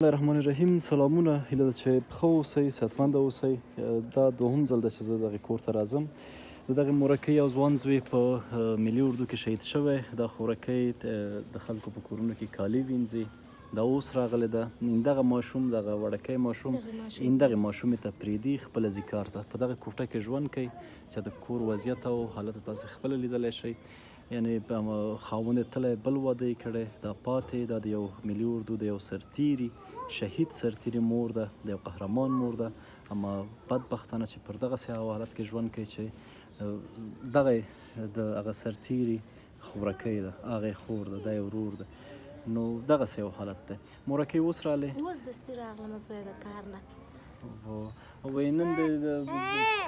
الله الرحمن الرحیم. سلامونه، هیله ده چې ښه اوسئ، صحتمنده اوسئ. دا دوهم ځل ده چې زه دغې کور ته راځم. د دغې مورکۍ یو ځوان زوی په ملي اردو کې شهید شوی. دا خورکۍ د خلکو په کورونو کې کالي وینځي. دا اوس راغلی ده. همدغه ماشوم، دغه وړکی ماشوم همدغې ماشومې ته پرېږدي خپله ځي کار ته. په دغه کوټه کې ژوند کوي چې د کور وضعیت او حالت تاسې خپله لیدلی شئ. یعنې خاوند یې تلی بل واده یې کړی، دا پاتې دا د یو ملي اردو د یو سرتیري، شهید سرتیري مور ده، د یو قهرمان مور ده. اما بدبختانه چې پر دغسې حالت کې ژوند کوي چې دغه د هغه سرتیري خورکۍ ده، هغه یې خور ده، دا یې ورور ده. نو دغسې یو حالت دی. مورکۍ اوس راغلې؟ اوس دستي راغلم زوی د کار نه. وایي نن د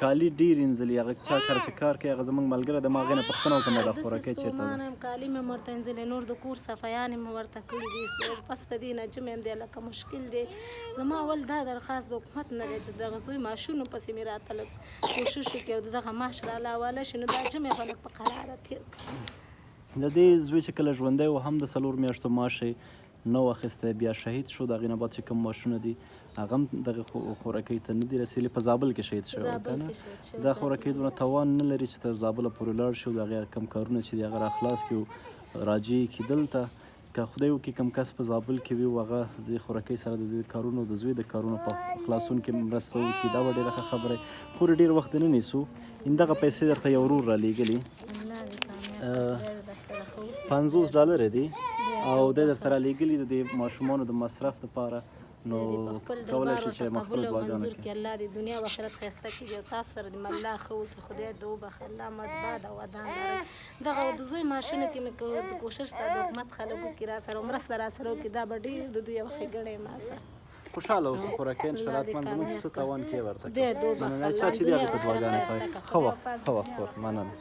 کالي ډېر وینځلي. هغه چا کره چې کار کوي هغه زموږ ملګری ده. ما هغې نه پوښتنه وکړه دا خورکۍ چېرته ده؟ ستومانه یم، کالي مې هم ورته وینځلې، نور د کور صفایان مې ورته کړي دي. پس د دې نه چې مې هم دی لکه مشکل دی. زما اول دا درخواست د حکومت نه دی چې دغه زوی ماشونو پسې مې راته لږ کوشش وکړي او د دغه معاش راله حواله شي، نو دا ژمی به لږ په قراره تېر کړم. د دې زوی چې کله ژوندی و هم د 4 میاشتو معاش یې نه و اخیستی، بیا شهید شو. د هغې نه بعد چې کوم معاشونه دي هغه هم دغې خورکۍ ته نه دي رسېدلي. په زابل کې شهید شوی و که نه؟ دا خورکۍ دومره توان نه لري چې تر زابله پورې لاړ شي او د هغې کم کارونه چې دي هغه راخلاص کړي او راجع یې کړي دلته. که خدای وکړي کوم کس په زابل کې وي او هغه د خورکۍ سره د دې کارونو د زوی د کارونو په خلاصون کې مرسته وکړي، دا به ډېره ښه خبره وي. خو ډېر وخت نه نیسو. همدغه پیسې درته یو ورور رالیږلي، $50 دي او دی درته رالیږلي د دې ماشومانو د مصرف دپاره. نو کولی شي چې مخلوط دعاګانې کړي. الله دې دنیا او آخرت ښایسته کړي او تاسو سره دې الله ښه وکړي. خدای دې وبخښي. الله مطبعد او ودان لرئ. دغه د زوی معاشونه کې مې کوشش ته د حکومت خلک وکړي را سره مرسته را سره وکړي. دا به ډېر د دوی یوه ښېګڼه ما سره خوشحاله اوسه. خورکۍ انشاءالله حتما زموږ څه تاوان کې ورته دی دوبخښه. مننه چا چې دې هغې ته دعاګانې کوئ. ښه وخت، ښه وخت. مننه.